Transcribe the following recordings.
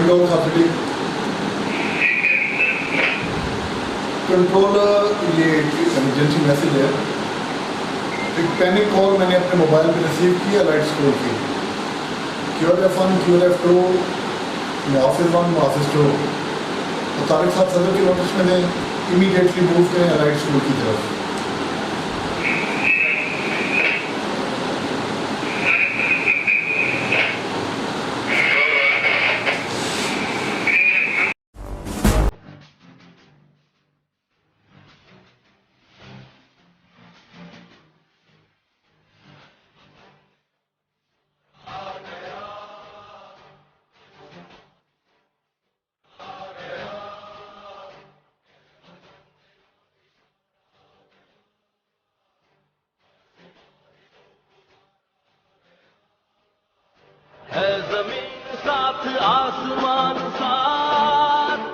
गो खासटी control, ये emergency message है। एक पैनिक कॉल मैंने अपने मोबाइल पे रिसीव किया लाइट स्कूल की। QRF1 QRF2 मुआफिज 1 मुआफिज 2 तो तारिक साहब सदर की नोटिस में इमीडिएटली मूव करें लाइट स्कूल की तरफ। है जमीन साथ आसमान साथ,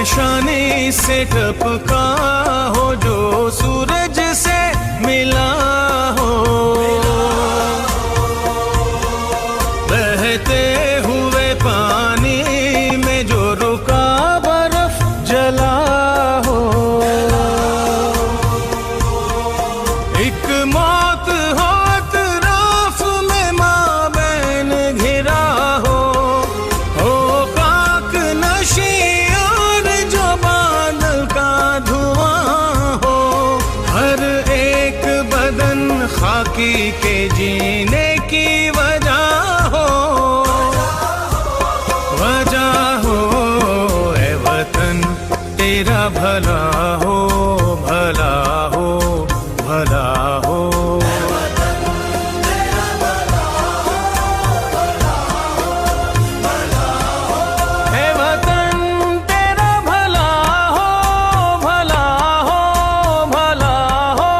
शानी से टपका हो जो सूरज से मिला हो, बहते हुए पानी में जो रुका बर्फ जला हो, एक मौत हो अतराफ में माबैन घिरा हो काक नशी और जो बादल तेरा भला हो, भला हो, भला हो। हे वतन तेरा भला हो, भला हो, भला हो।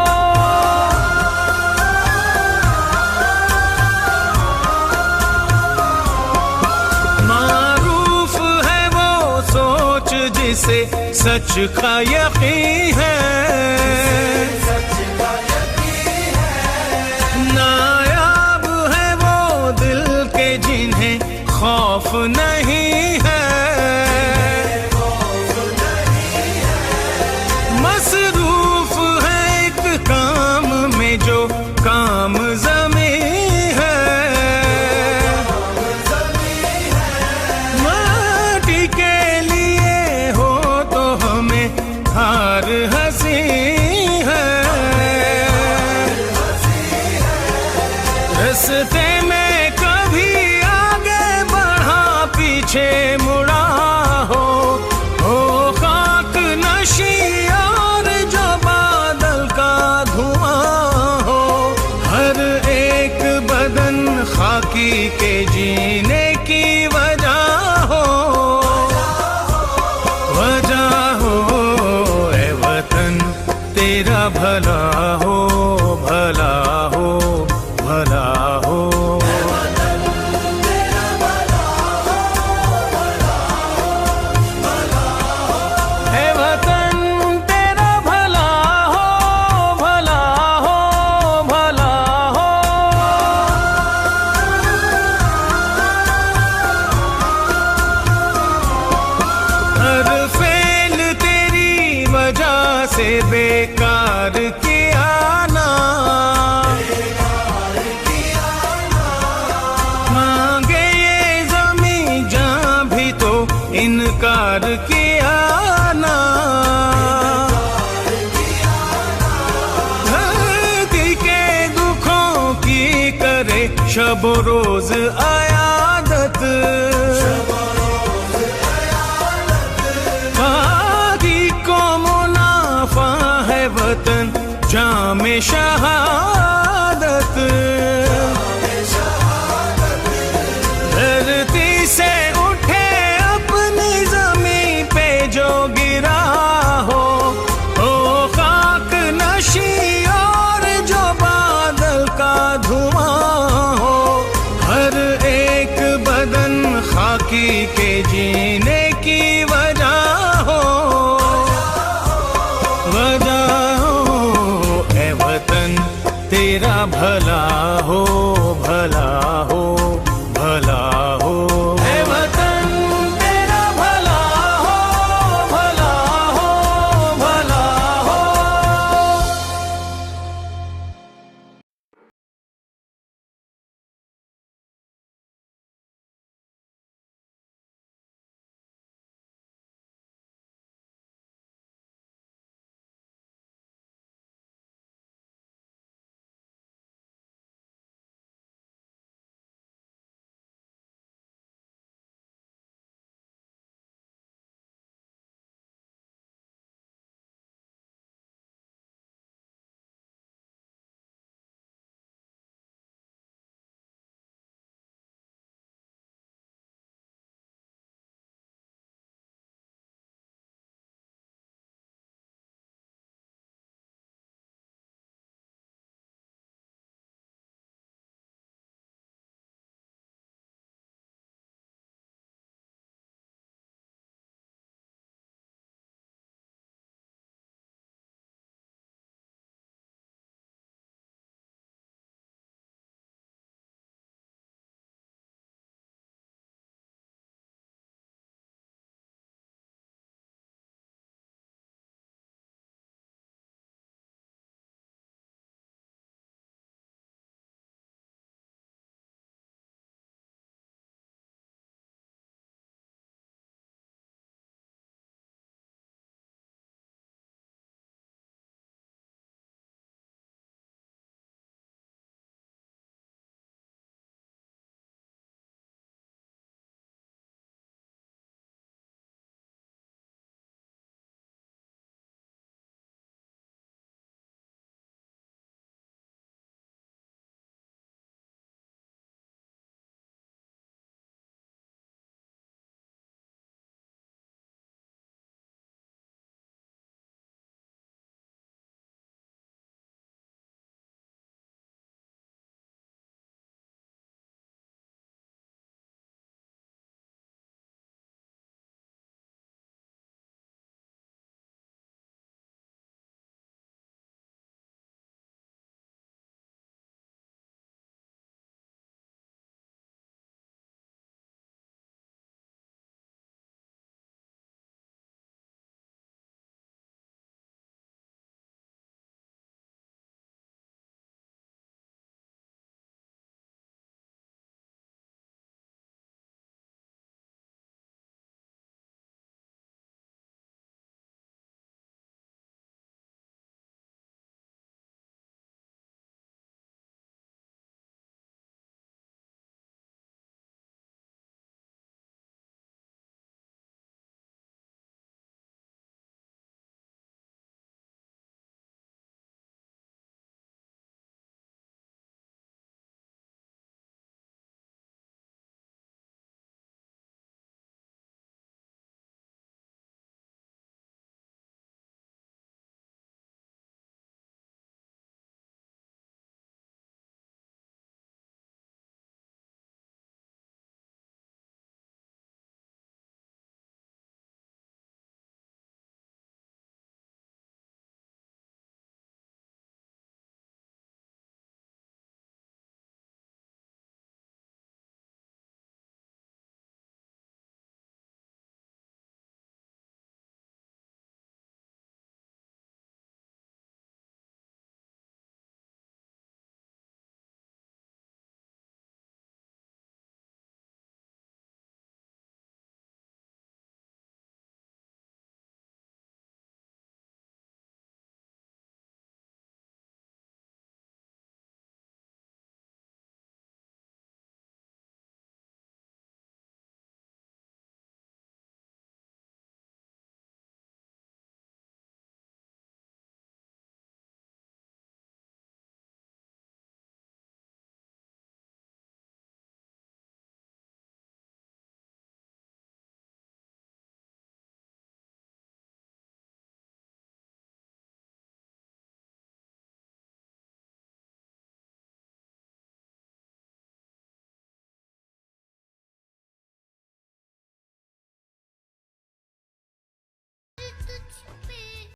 मारूफ है वो सोच जिसे सच का यकीन है, नायाब है वो दिल के जिन्हें खौफ नहीं है। मसरूफ है एक काम में जो काम ज़मीं है, माटी के लिए हो तो हमें हार हंसी है। रस्ते में कभी आगे बढ़ा पीछे मुड़ा हो खाक नशी और जो बादल का धुआं हो। हर एक बदन खाकी के जीने की वजह हो, वजह हो। ए वतन तेरा भला हो, भला हो, भला हो। हे वतन तेरा भला हो, भला हो, भला हो। हर फेल तेरी वजह से बेकार किया ना, मांगे ये ज़मीं जहाँ भी तो इनकार किया ना। धरती के दुखों की करे शब रोज आयादत,